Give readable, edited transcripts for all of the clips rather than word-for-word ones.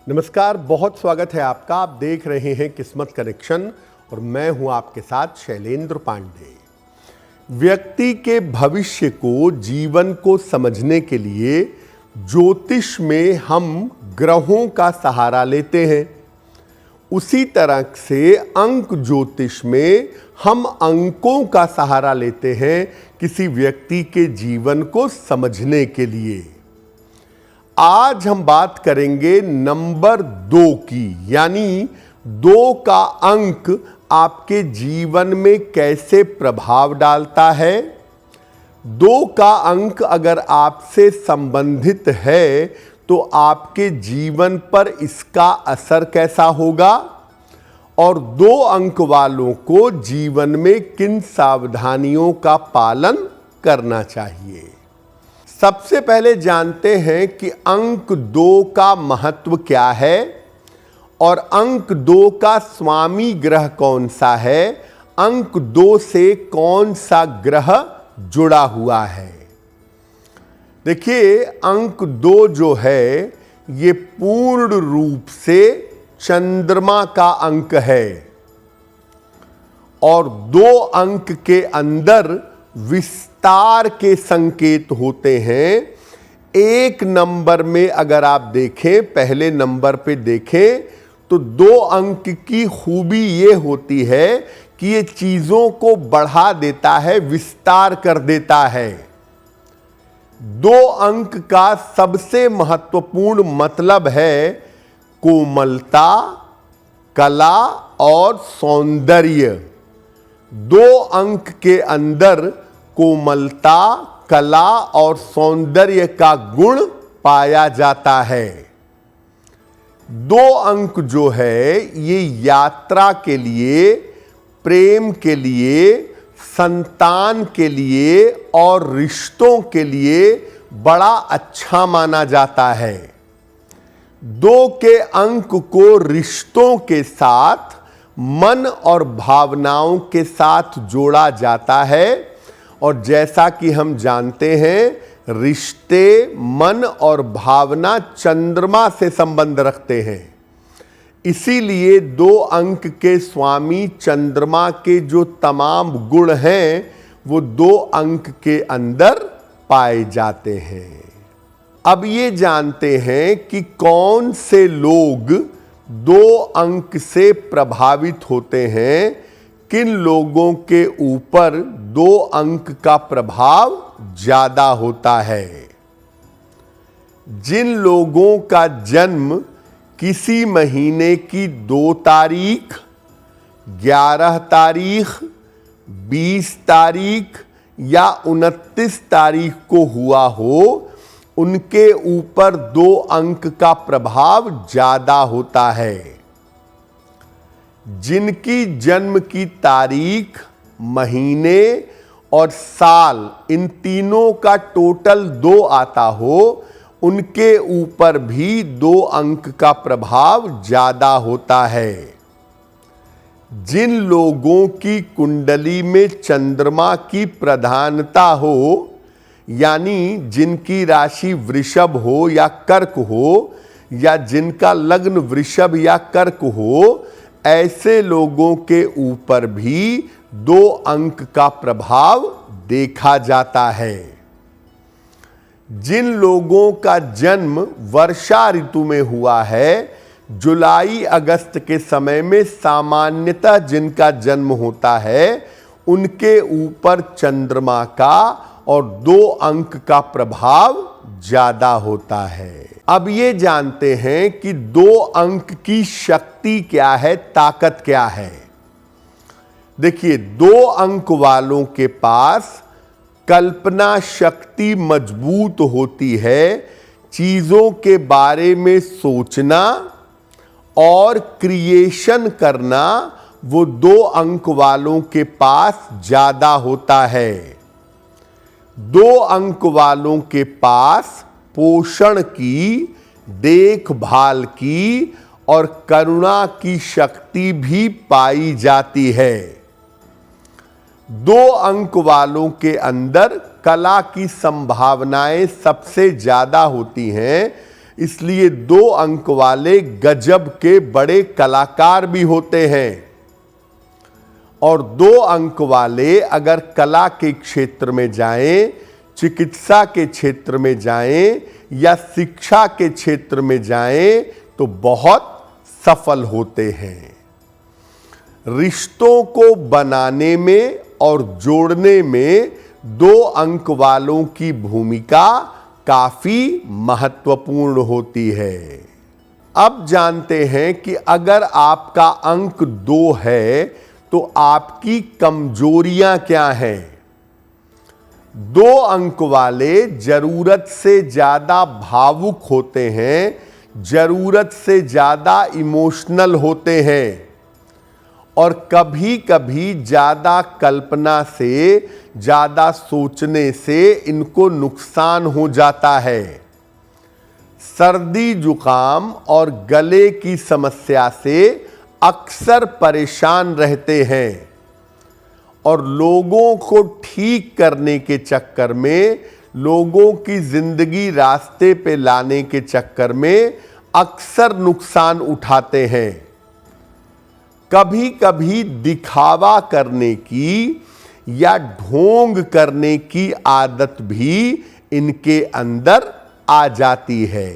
नमस्कार, बहुत स्वागत है आपका। आप देख रहे हैं किस्मत कनेक्शन और मैं हूं आपके साथ शैलेंद्र पांडे। व्यक्ति के भविष्य को, जीवन को समझने के लिए ज्योतिष में हम ग्रहों का सहारा लेते हैं। उसी तरह से अंक ज्योतिष में हम अंकों का सहारा लेते हैं किसी व्यक्ति के जीवन को समझने के लिए। आज हम बात करेंगे नंबर 2 की, यानी 2 का अंक आपके जीवन में कैसे प्रभाव डालता है। 2 का अंक अगर आपसे संबंधित है तो आपके जीवन पर इसका असर कैसा होगा और 2 अंक वालों को जीवन में किन सावधानियों का पालन करना चाहिए। सबसे पहले जानते हैं कि अंक 2 का महत्व क्या है और अंक 2 का स्वामी ग्रह कौन सा है, अंक 2 से कौन सा ग्रह जुड़ा हुआ है। देखिए, अंक 2 जो है ये पूर्ण रूप से चंद्रमा का अंक है और 2 अंक के अंदर विस्तार के संकेत होते हैं। 1 नंबर में अगर आप देखें, पहले नंबर पे देखें तो 2 अंक की खूबी ये होती है कि ये चीजों को बढ़ा देता है, विस्तार कर देता है। 2 अंक का सबसे महत्वपूर्ण मतलब है कोमलता, कला और सौंदर्य। 2 अंक के अंदर कोमलता, कला और सौंदर्य का गुण पाया जाता है। 2 अंक जो है ये यात्रा के लिए, प्रेम के लिए, संतान के लिए और रिश्तों के लिए बड़ा अच्छा माना जाता है। 2 के अंक को रिश्तों के साथ, मन और भावनाओं के साथ जोड़ा जाता है और जैसा कि हम जानते हैं रिश्ते, मन और भावना चंद्रमा से संबंध रखते हैं। इसीलिए 2 अंक के स्वामी चंद्रमा के जो तमाम गुण हैं वो 2 अंक के अंदर पाए जाते हैं। अब ये जानते हैं कि कौन से लोग 2 अंक से प्रभावित होते हैं, किन लोगों के ऊपर 2 अंक का प्रभाव ज्यादा होता है। जिन लोगों का जन्म किसी महीने की 2 तारीख, 11 तारीख, 20 तारीख या 29 तारीख को हुआ हो, उनके ऊपर 2 अंक का प्रभाव ज्यादा होता है। जिनकी जन्म की तारीख, महीने और साल, इन तीनों का टोटल 2 आता हो, उनके ऊपर भी 2 अंक का प्रभाव ज्यादा होता है। जिन लोगों की कुंडली में चंद्रमा की प्रधानता हो, यानी जिनकी राशि वृषभ हो या कर्क हो, या जिनका लग्न वृषभ या कर्क हो, ऐसे लोगों के ऊपर भी 2 अंक का प्रभाव देखा जाता है। जिन लोगों का जन्म वर्षा ऋतु में हुआ है, जुलाई अगस्त के समय में सामान्यतः जिनका जन्म होता है, उनके ऊपर चंद्रमा का और 2 अंक का प्रभाव ज्यादा होता है। अब ये जानते हैं कि 2 अंक की शक्ति क्या है, ताकत क्या है। देखिए, 2 अंक वालों के पास कल्पना शक्ति मजबूत होती है। चीजों के बारे में सोचना और क्रिएशन करना वो 2 अंक वालों के पास ज्यादा होता है। 2 अंक वालों के पास पोषण की, देखभाल की और करुणा की शक्ति भी पाई जाती है। 2 अंक वालों के अंदर कला की संभावनाएं सबसे ज्यादा होती हैं। इसलिए 2 अंक वाले गजब के बड़े कलाकार भी होते हैं। और 2 अंक वाले अगर कला के क्षेत्र में जाएं, चिकित्सा के क्षेत्र में जाएं या शिक्षा के क्षेत्र में जाएं तो बहुत सफल होते हैं। रिश्तों को बनाने में और जोड़ने में 2 अंक वालों की भूमिका काफी महत्वपूर्ण होती है। अब जानते हैं कि अगर आपका अंक 2 है तो आपकी कमजोरियां क्या हैं। 2 अंक वाले जरूरत से ज्यादा भावुक होते हैं, जरूरत से ज्यादा इमोशनल होते हैं और कभी कभी ज्यादा कल्पना से, ज्यादा सोचने से इनको नुकसान हो जाता है। सर्दी जुकाम और गले की समस्या से अक्सर परेशान रहते हैं और लोगों को ठीक करने के चक्कर में, लोगों की जिंदगी रास्ते पे लाने के चक्कर में अक्सर नुकसान उठाते हैं। कभी कभी दिखावा करने की या ढोंग करने की आदत भी इनके अंदर आ जाती है।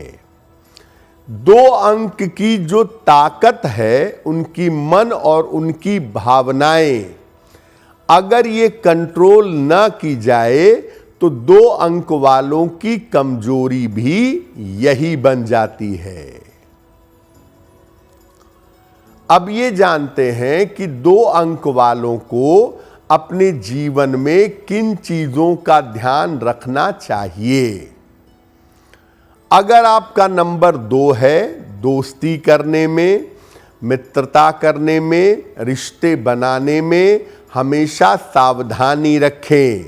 2 अंक की जो ताकत है, उनकी मन और उनकी भावनाएं, अगर ये कंट्रोल न की जाए तो 2 अंक वालों की कमजोरी भी यही बन जाती है। अब ये जानते हैं कि 2 अंक वालों को अपने जीवन में किन चीजों का ध्यान रखना चाहिए। अगर आपका नंबर 2 है, दोस्ती करने में, मित्रता करने में, रिश्ते बनाने में हमेशा सावधानी रखें।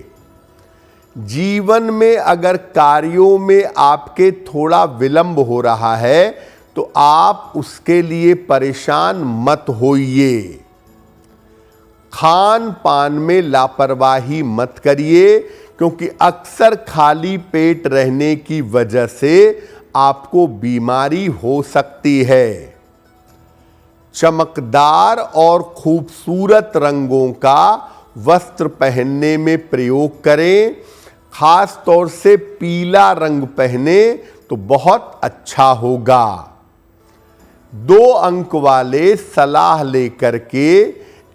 जीवन में अगर कार्यों में आपके थोड़ा विलंब हो रहा है तो आप उसके लिए परेशान मत होइए। खान पान में लापरवाही मत करिए, क्योंकि अक्सर खाली पेट रहने की वजह से आपको बीमारी हो सकती है। चमकदार और खूबसूरत रंगों का वस्त्र पहनने में प्रयोग करें। खास तौर से पीला रंग पहने तो बहुत अच्छा होगा। 2 अंक वाले सलाह लेकर के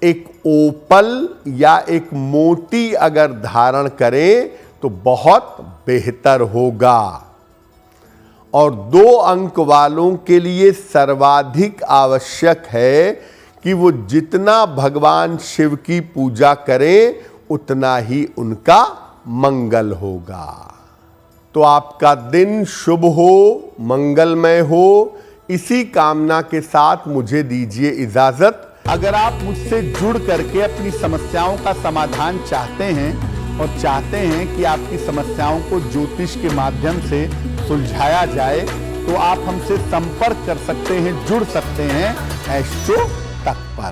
एक ओपल या एक मोती अगर धारण करें तो बहुत बेहतर होगा। और 2 अंक वालों के लिए सर्वाधिक आवश्यक है कि वो जितना भगवान शिव की पूजा करें उतना ही उनका मंगल होगा। तो आपका दिन शुभ हो, मंगलमय हो, इसी कामना के साथ मुझे दीजिए इजाजत। अगर आप मुझसे जुड़ करके अपनी समस्याओं का समाधान चाहते हैं और चाहते हैं कि आपकी समस्याओं को ज्योतिष के माध्यम से सुलझाया जाए तो आप हमसे संपर्क कर सकते हैं, जुड़ सकते हैं एस्ट्रो तक पर।